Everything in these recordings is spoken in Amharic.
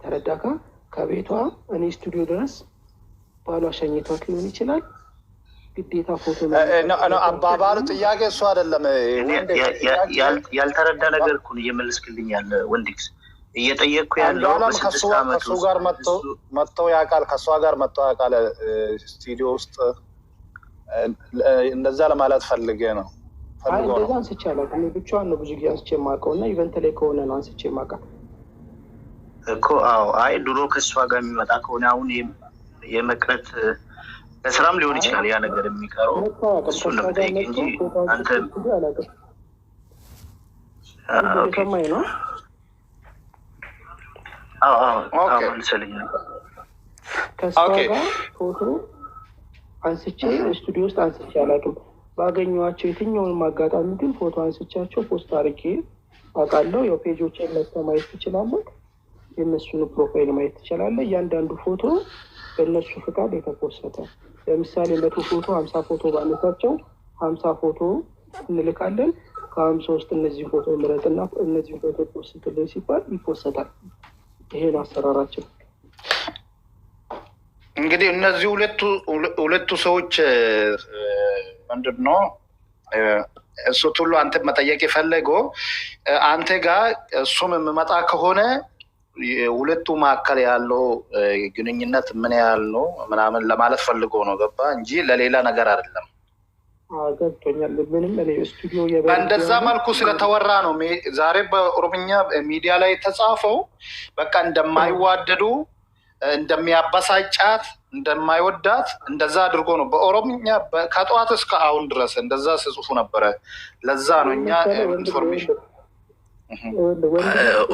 ተረዳካ? ከቤቷ እኔ ስቱዲዮ ድረስ ባሏ ሸኝቷት ሊሆን ይችላል። ግዴታ ፎቶ ነው አባባሉ። ጥያቄ እሱ አይደለም። ያልተረዳ ነገር እኮ እየመለስክልኝ ያለ ወንድክስ እየጠየቅኩ ያለው ከሱ ጋር መጥተው ያውቃል። ከሷ ጋር መጥተው ያውቃል ስቱዲዮ ውስጥ እንደዛ ለማለት ፈልጌ ነው። እንደዛ አንስቼ አላውቅም። ብቻዋን ነው ብዙ ጊዜ አንስቼ የማውቀው እና ኢቨንት ላይ ከሆነ ነው አንስቼ የማውቃት እኮ። አዎ አይ ድሮ ከሷ ጋር የሚመጣ ከሆነ አሁን የመቅረት ለስራም ሊሆን ይችላል ያ ነገር የሚቀረው እሱን ነው የምጠይቅ እንጂ አንተ ከማይ ነው። ከሷ ጋር ፎቶ አንስቼ ስቱዲዮ ውስጥ አንስቼ አላውቅም። ባገኘኋቸው የትኛውንም አጋጣሚ ግን ፎቶ አንስቻቸው ፖስት አድርጌ አውቃለሁ። ያው ፔጆችን መጥተህ ማየት ትችላለህ። የእነሱን ፕሮፋይል ማየት ትችላለህ። እያንዳንዱ ፎቶ በእነሱ ፍቃድ የተፖሰተ ለምሳሌ 100 ፎቶ 50 ፎቶ ባነሳቸው 50 ፎቶ እንልካለን። ከ50 ውስጥ እነዚህ ፎቶ ምረጥና እነዚህ ፎቶ ፖስትልኝ ሲባል ይፖሰታል። ይሄ ነው አሰራራችን። እንግዲህ እነዚህ ሁለቱ ሰዎች ምንድን ነው እሱ ሁሉ አንተ መጠየቅ የፈለገው አንተ ጋር እሱም የምመጣ ከሆነ ሁለቱ መካከል ያለው ግንኙነት ምን ያህል ነው ምናምን ለማለት ፈልጎ ነው። ገባ እንጂ ለሌላ ነገር አይደለም። ገብቶኛል። ምንም እኔ ስቱዲዮ በእንደዛ መልኩ ስለተወራ ነው ዛሬ በኦሮምኛ ሚዲያ ላይ የተጻፈው። በቃ እንደማይዋደዱ እንደሚያበሳጫት እንደማይወዳት እንደዛ አድርጎ ነው በኦሮምኛ ከጠዋት እስከ አሁን ድረስ እንደዛ ሲጽፉ ነበረ። ለዛ ነው እኛ ኢንፎርሜሽን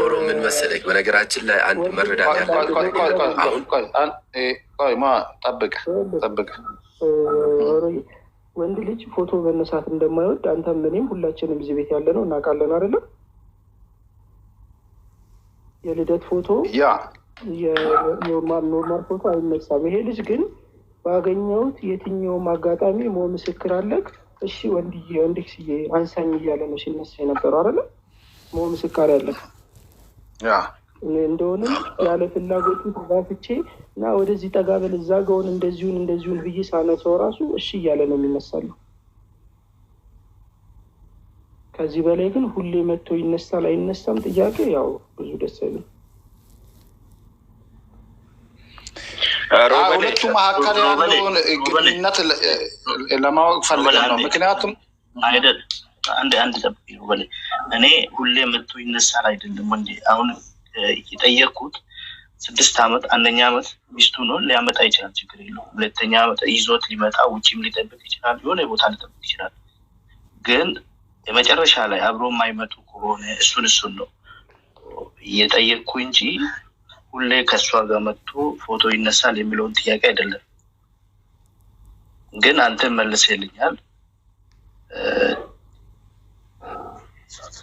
ኦሮምን መሰለክ። በነገራችን ላይ አንድ መረዳት ጠብቅ ወንድ ልጅ ፎቶ መነሳት እንደማይወድ አንተም እኔም ሁላችንም እዚህ ቤት ያለ ነው እናውቃለን አይደለም? የልደት ፎቶ የኖርማል ፎቶ አይነሳም። ይሄ ልጅ ግን ባገኘሁት የትኛውም አጋጣሚ ሞ ምስክር አለክ። እሺ ወንድክስዬ አንሳኝ እያለ ነው ሲነሳ የነበረው አይደለም? ሞ ምስክር ያለክ እንደሆነ ያለ ፍላጎቱ ተጋፍቼ እና ወደዚህ ጠጋ በል እዛ ጋውን እንደዚሁን ብዬ ሳነሳው ራሱ እሺ እያለ ነው የሚነሳሉ። ከዚህ በላይ ግን ሁሌ መጥቶ ይነሳል አይነሳም ጥያቄ ያው ብዙ ደስ አይልም። ሁለቱ መካከል ያለውን ግንኙነት ለማወቅ ፈልገን ነው። ምክንያቱም አይደል አንድ ጠብቅ በላይ እኔ ሁሌ መጥቶ ይነሳል አይደለም ወንዴ። አሁን የጠየቅኩት 6 ዓመት 1ኛ ዓመት ሚስቱ ነው ሊያመጣ ይችላል፣ ችግር የለውም። 2ኛ ዓመት ይዞት ሊመጣ ውጪም ሊጠብቅ ይችላል፣ የሆነ ቦታ ሊጠብቅ ይችላል። ግን የመጨረሻ ላይ አብሮ የማይመጡ ከሆነ እሱን ነው እየጠየቅኩ እንጂ ሁሌ ከሷ ጋር መጥቶ ፎቶ ይነሳል የሚለውን ጥያቄ አይደለም። ግን አንተ መልሰልኛል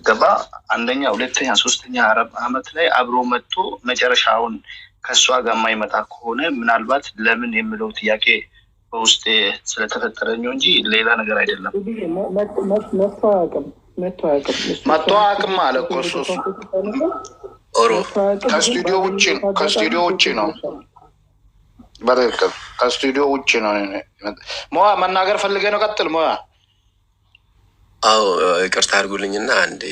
ገባ 1ኛ 2ኛ 3ኛ ዓመት ላይ አብሮ መጥቶ መጨረሻውን ከሷ ጋር የማይመጣ ከሆነ ምናልባት ለምን የሚለው ጥያቄ በውስጤ ስለተፈጠረኝ እንጂ ሌላ ነገር አይደለም። መጥቶ አቅም አለ እኮ እሱ ከስቱዲዮ ውጭ ነው። በትክክል ከስቱዲዮ ውጭ ነው። ሞያ መናገር ፈልገ ነው። ቀጥል ሞያ። አዎ ይቅርታ አድርጉልኝና አንዴ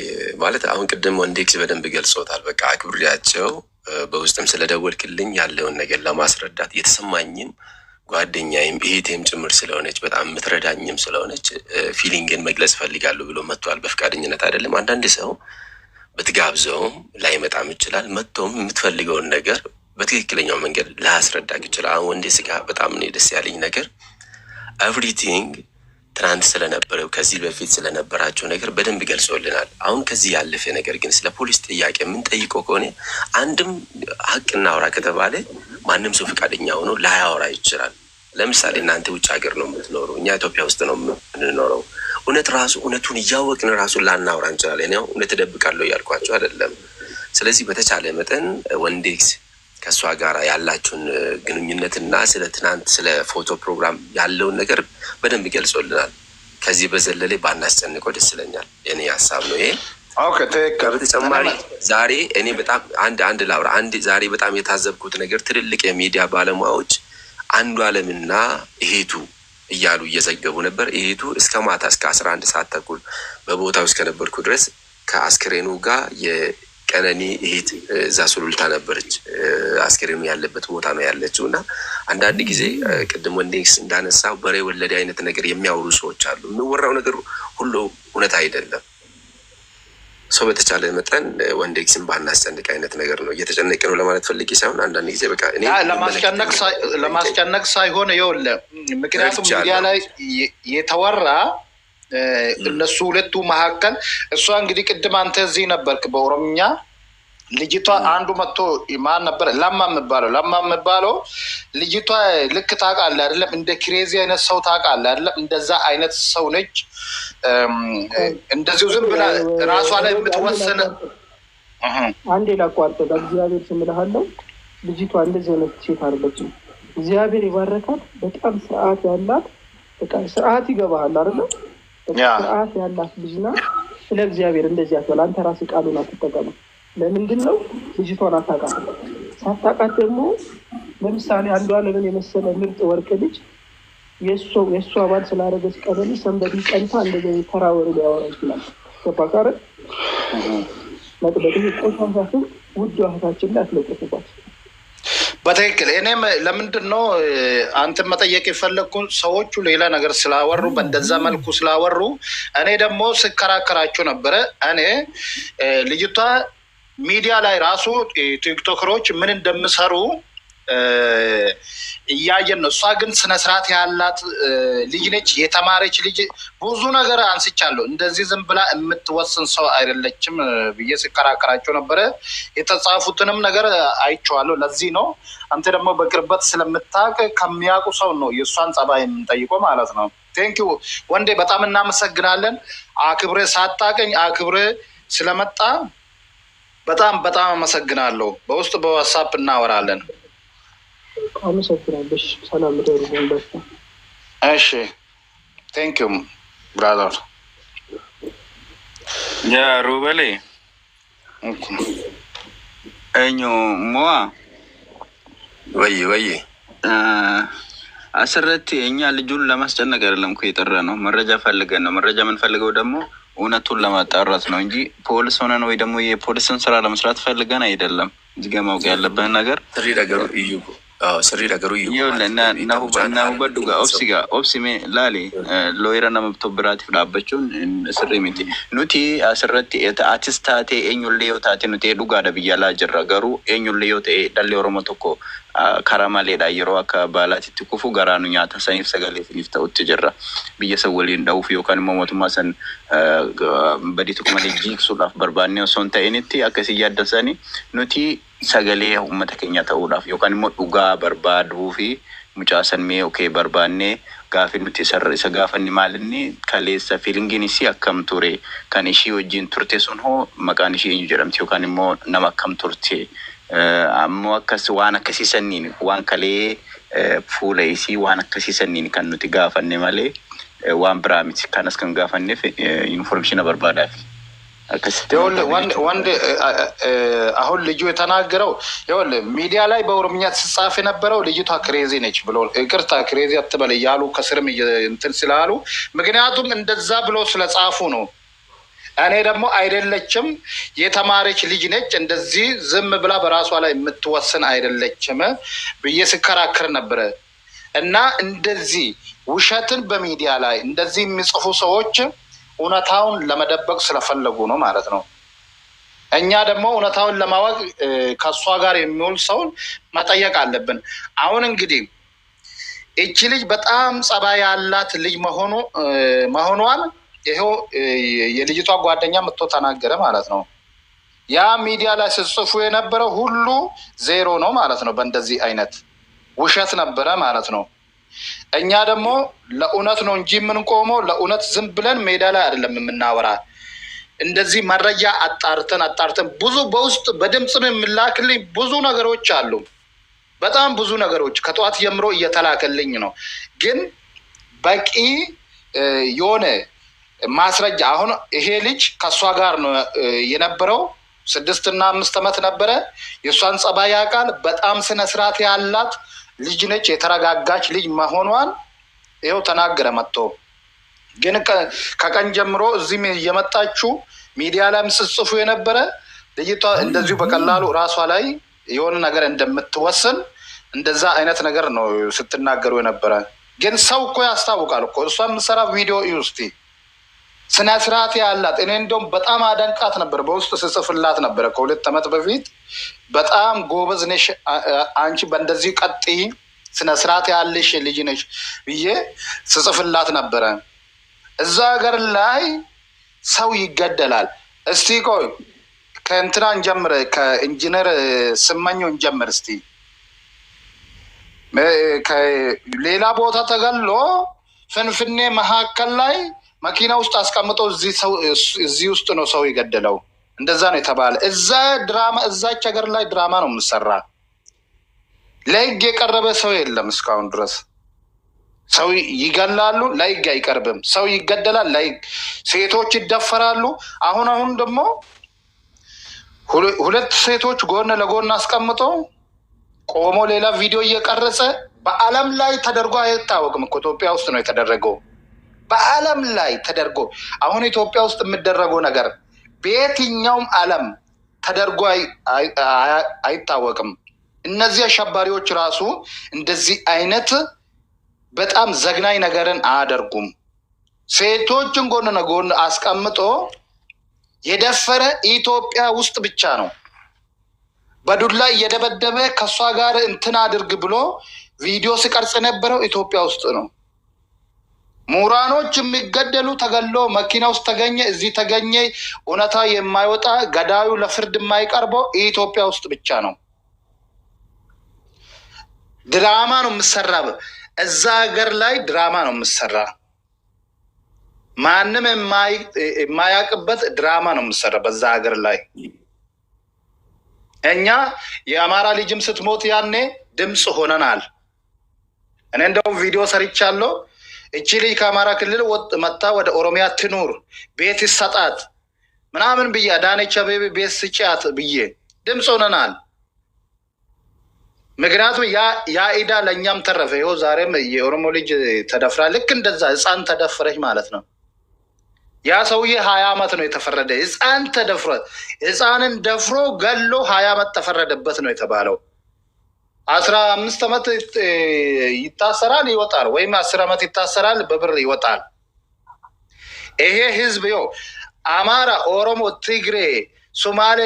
ማለት አሁን ቅድም ወንዴክስ በደንብ ገልጾታል። በቃ አክብሬያቸው በውስጥም ስለደወልክልኝ ያለውን ነገር ለማስረዳት የተሰማኝም ጓደኛዬም እህቴም ጭምር ስለሆነች በጣም የምትረዳኝም ስለሆነች ፊሊንግን መግለጽ ፈልጋለሁ ብሎ መጥቷል። በፍቃደኝነት አይደለም። አንዳንድ ሰው ብትጋብዘውም ላይመጣም ይችላል። መጥቶም የምትፈልገውን ነገር በትክክለኛው መንገድ ላያስረዳክ ይችላል። አሁን ወንዴ ስጋ በጣም ነው ደስ ያለኝ ነገር ኤቭሪቲንግ ትናንት ስለነበረው ከዚህ በፊት ስለነበራቸው ነገር በደንብ ገልጾልናል። አሁን ከዚህ ያለፈ ነገር ግን ስለ ፖሊስ ጥያቄ የምንጠይቀው ከሆነ አንድም ሀቅ እናውራ ከተባለ ማንም ሰው ፈቃደኛ ሆኖ ላያወራ ይችላል። ለምሳሌ እናንተ ውጭ ሀገር ነው የምትኖረው፣ እኛ ኢትዮጵያ ውስጥ ነው የምንኖረው። እውነቱን እያወቅን ራሱን ላናወራ እንችላለን። ያው እውነት እደብቃለሁ እያልኳቸው አይደለም። ስለዚህ በተቻለ መጠን ወንዴክስ ከእሷ ጋር ያላችሁን ግንኙነትና ስለ ትናንት ስለ ፎቶ ፕሮግራም ያለውን ነገር በደንብ ገልጾልናል። ከዚህ በዘለለ ባናስጨንቀው ደስ ይለኛል። የኔ ሀሳብ ነው ይሄ። በተጨማሪ ዛሬ እኔ በጣም አንድ ላውራ ዛሬ በጣም የታዘብኩት ነገር ትልልቅ የሚዲያ ባለሙያዎች አንዱ አለምና እህቱ እያሉ እየዘገቡ ነበር። እህቱ እስከ ማታ እስከ 11 ሰዓት ተኩል በቦታው እስከነበርኩ ድረስ ከአስክሬኑ ጋር የቀነኒ እህት እዛ ሱሉልታ ነበረች። አስክሬኑ ያለበት ቦታ ነው ያለችው እና አንዳንድ ጊዜ ቅድም ወንዴክስ እንዳነሳው በሬ ወለደ አይነት ነገር የሚያወሩ ሰዎች አሉ። የሚወራው ነገር ሁሉ እውነት አይደለም። ሰው በተቻለ መጠን ወንዴክስን ባናስጨንቅ አይነት ነገር ነው። እየተጨነቀ ነው ለማለት ፈልጌ ሳይሆን አንዳንድ ጊዜ በቃ እኔ ለማስጨነቅ ሳይሆን ይኸውልህ፣ ምክንያቱም ሚዲያ ላይ የተወራ እነሱ ሁለቱ መካከል እሷ እንግዲህ ቅድም አንተ እዚህ ነበርክ በኦሮምኛ ልጅቷ አንዱ መጥቶ ማን ነበር ለማ የምባለው ልጅቷ ልክ ታውቃለህ አይደለም? እንደ ክሬዚ አይነት ሰው ታውቃለህ አይደለም? እንደዛ አይነት ሰው ነች። እንደዚሁ ዝም ብላ ራሷ ላይ የምትወሰነ አንዴ ላቋርጥ በእግዚአብሔር ስም እልሃለሁ። ልጅቷ እንደዚህ አይነት ሴት አይደለችም። እግዚአብሔር ይባረካት። በጣም ስርዓት ያላት በቃ ስርዓት ይገባሃል አይደለም? ስርዓት ያላት ልጅ ናት። ስለ እግዚአብሔር እንደዚህ አትበል። አንተ ራስህ ቃሉን አትጠቀም። ለምንድን ነው ልጅቷን አታውቃትም? ሳታውቃት ደግሞ ለምሳሌ አንዱ አለምን የመሰለ ምርጥ ወርቅ ልጅ የእሱ አባል ስላደረገች ቀበሌ ሰንበዲ ቀንታ እንደዚህ ተራወሩ ሊያወራ ይችላል። ገባህ? መጥበቅ ቆሻሻትን ውድ እህታችን ላይ አትለጥፉባት። በትክክል እኔም ለምንድን ነው አንተ መጠየቅ የፈለግኩ ሰዎቹ ሌላ ነገር ስላወሩ በእንደዛ መልኩ ስላወሩ እኔ ደግሞ ስከራከራቸው ነበረ። እኔ ልጅቷ ሚዲያ ላይ ራሱ ቲክቶከሮች ምን እንደምሰሩ እያየን ነው። እሷ ግን ስነስርዓት ያላት ልጅ ነች፣ የተማረች ልጅ። ብዙ ነገር አንስቻለሁ። እንደዚህ ዝም ብላ የምትወስን ሰው አይደለችም ብዬ ስከራከራቸው ነበረ። የተጻፉትንም ነገር አይቼዋለሁ። ለዚህ ነው አንተ ደግሞ በቅርበት ስለምታውቅ ከሚያውቁ ሰው ነው የእሷን ጸባይ የምንጠይቀው ማለት ነው። ቴንኪዩ ወንዴ፣ በጣም እናመሰግናለን። አክብሬ ሳታውቀኝ አክብሬ ስለመጣ በጣም አመሰግናለሁ። በውስጥ በዋትስአፕ እናወራለን። አመሰግናለሁ። ሰላም ደሩ። እሺ ቴንክ ዩ ብራዘር። ያ ሩበሌ እኞ ሞዋ ወይ አስረት እኛ ልጁን ለማስጨነቅ አይደለም እኮ የጠራ ነው። መረጃ ፈልገን ነው። መረጃ የምንፈልገው ደግሞ እውነቱን ለማጣራት ነው እንጂ ፖሊስ ሆነን ወይ ደግሞ የፖሊስን ስራ ለመስራት ፈልገን አይደለም። እዚህ ጋር ማወቅ ያለብህን ነገር ስሪ ነገሩ በዱጋ ኦብሲሜ ላሌ ሎይረ ነመብቶ ብራት ፍላበችውን ስሪ ሚቲ ኑቲ አስረት አቲስታቴ ኤኙሌዮ ታቴ ኑቴ ዱጋ ደብያላ ጅራ ገሩ ኤኙሌዮ ቴ ዳሌ ኦሮሞ ቶኮ ካራማሌዳ የሮ አካ ባላቲቲ ኩፉ ገራኑ ኛታ ሰኒፍ ሰገሌ ፊኒፍ ተውት ጅራ ብየሰወሊ እንዳውፍ ዮካን ሞሞቱ ማሰን በዲቱ ከመሌ ጂክሱላፍ በርባኔ ሶንታ ኤኒቲ አከሲ ያደሰኒ ኑቲ sagalee uummata keenya ta'uudhaaf yookaan immoo dhugaa barbaaduu fi mucaasan mee okee barbaannee gaafii nuti isa gaafanni maalinni kaleessa fiilingiinis akkam ture kan ishii wajjin turte sun hoo maqaan ishii eenyu jedhamti yookaan immoo nama akkam turte ammoo akkas waan akkasiisaniin waan kalee fuula isii waan akkasiisaniin kan nuti gaafanne malee waan biraa miti. Kanas kan gaafanneef ኢንፎርሜሽን barbaadaa fi አሁን ልጁ የተናገረው ይኸውልህ ሚዲያ ላይ በኦሮምኛ ሲጻፍ የነበረው ልጅቷ ክሬዚ ነች ብሎ ይቅርታ ክሬዚ አትበል እያሉ ከስርም እንትን ስላሉ ምክንያቱም እንደዛ ብሎ ስለጻፉ ነው። እኔ ደግሞ አይደለችም የተማረች ልጅ ነች እንደዚህ ዝም ብላ በራሷ ላይ የምትወስን አይደለችም ብዬ ስከራከር ነበረ። እና እንደዚህ ውሸትን በሚዲያ ላይ እንደዚህ የሚጽፉ ሰዎች እውነታውን ለመደበቅ ስለፈለጉ ነው ማለት ነው። እኛ ደግሞ እውነታውን ለማወቅ ከሷ ጋር የሚውል ሰው መጠየቅ አለብን። አሁን እንግዲህ እቺ ልጅ በጣም ጸባይ ያላት ልጅ መሆኗን ይሄው የልጅቷ ጓደኛ መጥቶ ተናገረ ማለት ነው። ያ ሚዲያ ላይ ሲጽፉ የነበረው ሁሉ ዜሮ ነው ማለት ነው። በእንደዚህ አይነት ውሸት ነበረ ማለት ነው። እኛ ደግሞ ለእውነት ነው እንጂ የምንቆመው ለእውነት ዝም ብለን ሜዳ ላይ አይደለም የምናወራ። እንደዚህ መረጃ አጣርተን ብዙ በውስጥ በድምጽም የምላክልኝ ብዙ ነገሮች አሉ። በጣም ብዙ ነገሮች ከጠዋት ጀምሮ እየተላከልኝ ነው። ግን በቂ የሆነ ማስረጃ አሁን ይሄ ልጅ ከሷ ጋር ነው የነበረው 6 እና 5 ዓመት ነበረ። የሷን ጸባይ ያውቃል። በጣም ስነ ስርዓት ያላት ልጅ ነች። የተረጋጋች ልጅ መሆኗን ይኸው ተናገረ መጥቶ። ግን ከቀን ጀምሮ እዚህም እየመጣችሁ ሚዲያ ላይ ምጽጽፉ የነበረ ልጅቷ እንደዚሁ በቀላሉ ራሷ ላይ የሆነ ነገር እንደምትወስን እንደዛ አይነት ነገር ነው ስትናገሩ የነበረ። ግን ሰው እኮ ያስታውቃል እኮ። እሷ የምትሰራ ቪዲዮ እስቲ ስነ ስርዓት ያላት። እኔ እንደውም በጣም አደንቃት ነበር። በውስጥ ስጽፍላት ነበረ ከ2 ዓመት በፊት በጣም ጎበዝ ነሽ አንቺ፣ በእንደዚህ ቀጥይ፣ ስነ ስርዓት ያለሽ ልጅ ነሽ ብዬ ስጽፍላት ነበረ። እዛ ሀገር ላይ ሰው ይገደላል። እስቲ ቆይ ከእንትና እንጀምር፣ ከኢንጂነር ስመኘው እንጀምር እስቲ። ሌላ ቦታ ተገሎ ፍንፍኔ መካከል ላይ መኪና ውስጥ አስቀምጦ እዚህ ውስጥ ነው ሰው የገደለው። እንደዛ ነው የተባለ። እዛ ድራማ፣ እዛች ሀገር ላይ ድራማ ነው የምሰራ። ለህግ የቀረበ ሰው የለም እስካሁን ድረስ። ሰው ይገላሉ፣ ለህግ አይቀርብም። ሰው ይገደላል፣ ለህግ። ሴቶች ይደፈራሉ። አሁን ደግሞ 2 ሴቶች ጎን ለጎን አስቀምጦ ቆሞ ሌላ ቪዲዮ እየቀረጸ በአለም ላይ ተደርጎ አይታወቅም እኮ። ኢትዮጵያ ውስጥ ነው የተደረገው። በአለም ላይ ተደርጎ አሁን ኢትዮጵያ ውስጥ የሚደረገው ነገር በየትኛውም አለም ተደርጎ አይታወቅም። እነዚህ አሸባሪዎች ራሱ እንደዚህ አይነት በጣም ዘግናኝ ነገርን አያደርጉም። ሴቶችን ጎን ለጎን አስቀምጦ የደፈረ ኢትዮጵያ ውስጥ ብቻ ነው። በዱላ እየደበደበ ከሷ ጋር እንትን አድርግ ብሎ ቪዲዮ ሲቀርጽ የነበረው ኢትዮጵያ ውስጥ ነው። ምሁራኖች የሚገደሉ ተገሎ መኪና ውስጥ ተገኘ፣ እዚህ ተገኘ፣ እውነታ የማይወጣ ገዳዩ ለፍርድ የማይቀርበው ኢትዮጵያ ውስጥ ብቻ ነው። ድራማ ነው የምሰራ። እዛ ሀገር ላይ ድራማ ነው የምሰራ። ማንም የማያውቅበት ድራማ ነው የምሰራ በዛ ሀገር ላይ። እኛ የአማራ ልጅም ስትሞት ያኔ ድምፅ ሆነናል። እኔ እንደውም ቪዲዮ ሰርቻለሁ። እቺ ልጅ ከአማራ ክልል መጣ ወደ ኦሮሚያ ትኑር፣ ቤት ይሰጣት ምናምን ብዬ አዳነች አቤቤ ቤት ስጫት ብዬ ድምፅ ሆነናል። ምክንያቱም ያ ኢዳ ለእኛም ተረፈ። ይኸው ዛሬም የኦሮሞ ልጅ ተደፍራ፣ ልክ እንደዛ ህፃን ተደፍረች ማለት ነው። ያ ሰውዬ 20 ዓመት ነው የተፈረደ። ህፃን ተደፍሮ ህፃንን ደፍሮ ገሎ 20 ዓመት ተፈረደበት ነው የተባለው። 15 ዓመት ይታሰራል ይወጣል፣ ወይም 10 ዓመት ይታሰራል በብር ይወጣል። ይሄ ህዝብ ይኸው አማራ፣ ኦሮሞ፣ ትግሬ፣ ሶማሌ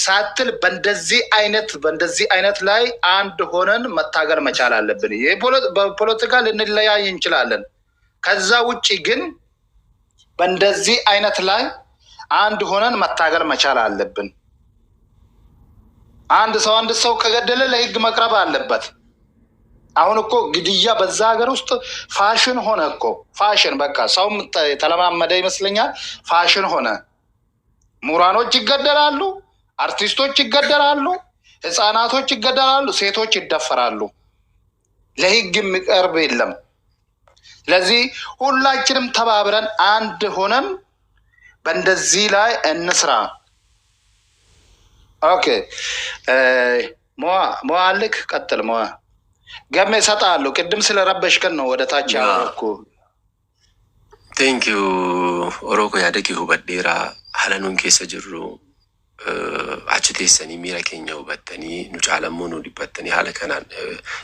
ሳትል በእንደዚህ አይነት ላይ አንድ ሆነን መታገል መቻል አለብን። በፖለቲካ ልንለያይ እንችላለን። ከዛ ውጭ ግን በእንደዚህ አይነት ላይ አንድ ሆነን መታገል መቻል አለብን። አንድ ሰው ከገደለ ለህግ መቅረብ አለበት። አሁን እኮ ግድያ በዛ ሀገር ውስጥ ፋሽን ሆነ እኮ። ፋሽን በቃ ሰውም ተለማመደ ይመስለኛል። ፋሽን ሆነ። ምሁራኖች ይገደላሉ፣ አርቲስቶች ይገደላሉ፣ ህፃናቶች ይገደላሉ፣ ሴቶች ይደፈራሉ። ለህግ የሚቀርብ የለም። ስለዚህ ሁላችንም ተባብረን አንድ ሆነን በእንደዚህ ላይ እንስራ። ኦኬ ሞዋ አልክ ቀጥል። ሞዋ ገሜ እሰጥሃለሁ። ቅድም ስለረበሽከን ነው ወደ ታች ያወረድኩ። ቴንኪዩ ኦሮኮ ያደቂ ሁበዴራ ሀለኑን ኬሰ ጅሩ achi teessanii miira keenya hubattanii nu caalammoo nu dhibbattanii haala kanaan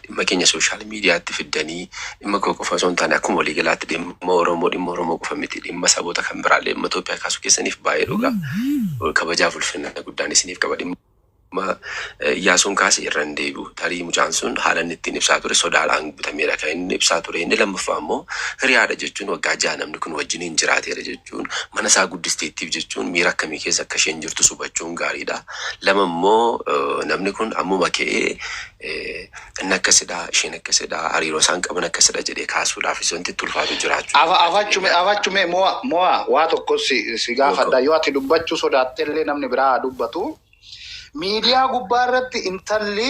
dhimma keenya sooshaal miidiyaatti fiddanii dhimma koo qofa osoo hin taane akkuma waliigalaatti dhimma Oromoo qofa miti dhimma saboota kan biraallee dhimma Itoophiyaa kaasuu keessaniif baay'ee dhugaa kabajaaf ulfinna guddaan isiniif qaba. Dhimma Iyyaasuun kaasee irra hin deebi'u. Tarii mucaan sun haala inni ittiin ibsaa ture sodaadhaan bitameedha kan inni ibsaa ture. Inni lammaffaa immoo hiriyaadha jechuun waggaa 6 namni kun wajjiniin jiraateera jechuun mana isaa guddisteettiif jechuun miira akkamii keessa akka isheen jirtu hubachuun gaariidha. Lama immoo namni kun ammuma ka'ee inni akkasidha isheen akkasidha hariiroo isaan qaban akkasidha jedhee kaasuudhaaf wanti itti ulfaatu jiraachuu. Afachume mo'a waa tokko si gaafadha. Yoo ati dubbachuu sodaattellee namni biraa dubbatu. Miidiyaa gubbaa irratti intalli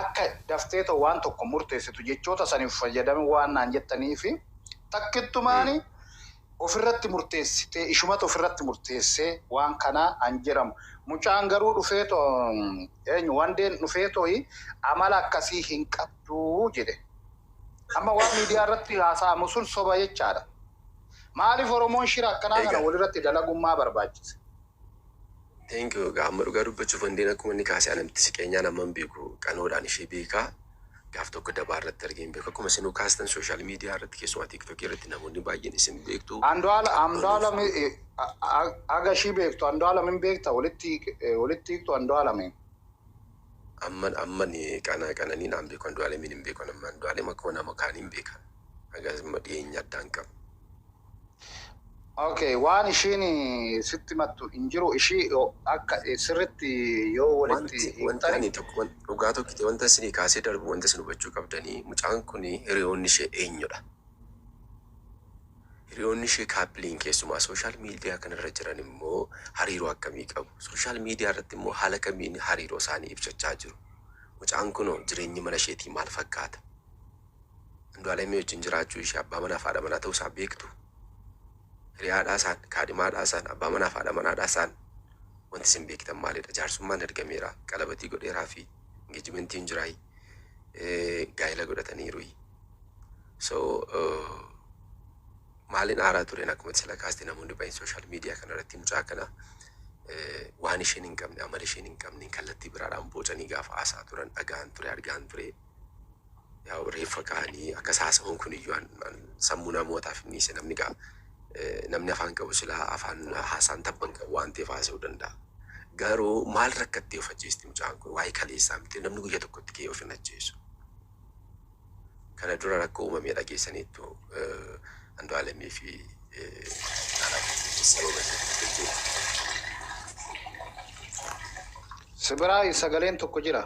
akka dafteeta waan tokko murteessitu jechoota saniif fayyadame waan naan jettanii fi takkittumaani ofirratti murteessite ishumatu ofirratti murteessee waan kana anjiramu mucaan garuu dhufeeto eenyu wandeen dhufeeto amala akkasii hin qabdu jedhe amma waan miidiyaa irratti haasa'amu sun soba jechaadha maaliif oromoon shira akkanaa kana walirratti dalagummaa barbaachise. Thank you. Amma dhugaa dubbachuuf wandeen akkuma inni kaasee anamti siqeenyaa naman beeku qanoodhaan ishee beekaa gaaf tokko dabaa irratti argeen beeku akkuma isinuu kaastan sooshaal miidiyaa irratti keessumaa tiiktookii irratti namoonni baay'een isin beektu. Andu'aalam aga ishii beektu Andu'aalam hin beekta walitti hiiktu Andu'aalam. Amman qananii naan beeku Andu'aalamiin hin beeku nama Andu'aalam akkuma nama kaaniin beeka akkasuma dhiyeenya addaan qaba. Okay, waan ishiin sitti mattu injiru ishii akka sirritti yoo walitti wantani tokko dhugaa tokkite wanta isinii kaasee darbu wanta isin hubachuu qabdanii mucaan kun hiriyoonni ishee eenyudha. Hiriyoonni ishee kaappiliin keessumaa sooshaal miidiyaa kanarra jiran immoo hariiroo akkamii qabu. Sooshaal miidiyaa irratti immoo haala kamiin hariiroo isaanii ibsachaa jiru. Mucaan kun jireenyi mana isheetii maal fakkaata? Andu'aalamii wajjin jiraachuu ishee abbaa manaa fi haadha manaa ta'uu isaa beektu. Hiriyaadhaasaan kaadhimaadhaasaan abbaa manaa fi haadha manaadhaasaan wanti isin beektan maalidha? Jaarsummaan ergameera qalabatii godheeraa fi ingeejimentiin jiraay gaa'ela godhataniiru. So maalin aaraa tureen akkuma sila kaasti namoonni baay'een sooshaal miidiyaa kanarratti mucaa kana waan isheen hin qabne amala isheen hin qabne kallattii biraadhaan boocanii gaafa haasaa turan dhagaan ture argaan ture. Yaa reeffa kaanii akka haasa'uun kun iyyuu sammuu namootaaf inni isa namni afaan qabu silaa afaan haasaan tabban qabu waan ta'eef haasa'uu danda'a. Garuu maal rakkattee of ajjeesti mucaan kun waa'ee kaleessaa miti namni guyyaa tokkotti kee of hin ajjeesu. Kana dura rakkoo uumamee dhageessaniittu Andu'aalamii fi Sibiraa sagaleen tokko jira.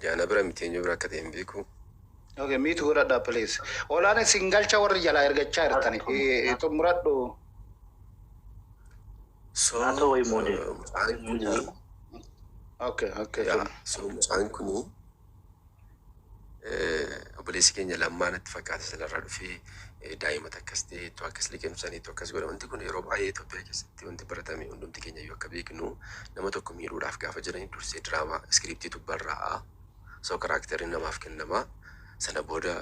Jaana bira miti eenyu bira akka ta'e hin beeku. Okay, miitu godhadhaa please. Olaanee singalcha warri jalaa ergachaa jirtani. Xumuradhu. Naatoo wayi moodee. Okay. So mucaan kuni obboleessi keenya lammaanatti fakkaata salarraa dhufee daa'ima akkas ta'e ittoo akkas liqeemsanii ittoo akkas godha. Wanti kun yeroo baay'ee Itoophiyaa keessatti wanti baratame hundumti keenya iyyuu akka beeknu nama tokko miidhuudhaaf gaafa jiranii dursee diraamaa iskiriiptiitu barraa'a. So karaakteriin namaaf kennamaa. Sana booda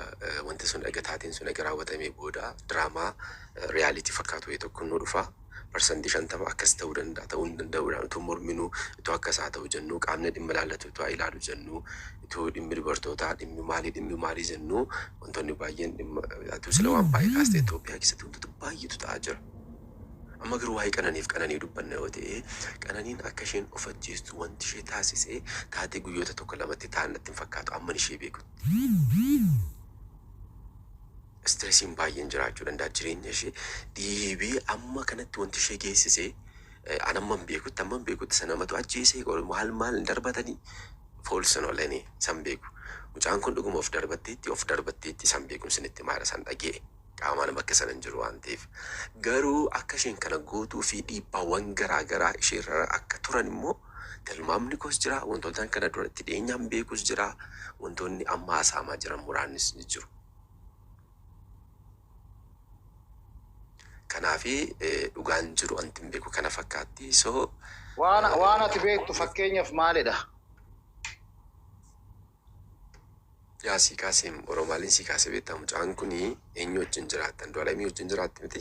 wanti sun egaa taateen sun egaa raawwatamee booda diraamaa riyaalitii fakkaatu wayii tokko nu dhufa. Parsantii 50 akkas ta'uu danda'a ta'uu hin danda'uudhaan utuu morminuu itoo akkasaa ta'uu jennu qaamni dhimma ilaallatu itoo ilaalu jennu itoo dhimmi dubartootaa dhimmi maalii jennu wantoonni baay'een dhimma atuu sila waan baay'ee kaastee Itoophiyaa keessatti wantoota baay'eetu ta'aa jira. Amma garuu waa'ee qananii dubbanna yoo ta'e qananiin akka isheen of ajjeestu wanti ishee taasisee taatee guyyoota tokko lamatti ta'an natti hin fakkaatu amman ishee beekutti. Stresiin baay'een jiraachuu danda'a jireenya ishee dhiibee amma kanatti wanti ishee geessisee amman beekutti sanamatu ajjeesee maal darbatanii foolsan oolanii san beeku. Mucaan kun dhuguma of darbatteetti san beekum sinitti maara san dhagee. Qaamaan bakka sana hin jiru waan ta'eef garuu akka isheen kana gootuu fi dhiibbaawwan garaa isheerra akka turan immoo tilmaamni koos jira wantoota kana duratti dhiyeenyaan beekus jira wantoonni amma haasa'amaa jiran muraannis ni jiru. Kanaafi dhugaan jiru wanti hin beeku kana fakkaatti so waan ati beektu fakkeenyaaf maalidha? Yaa si kaasee Oromaaliin si kaasee beektaa mucaan kuni eenyu wajjin jiraattan Andu'aalamii wajjin jiraatti miti.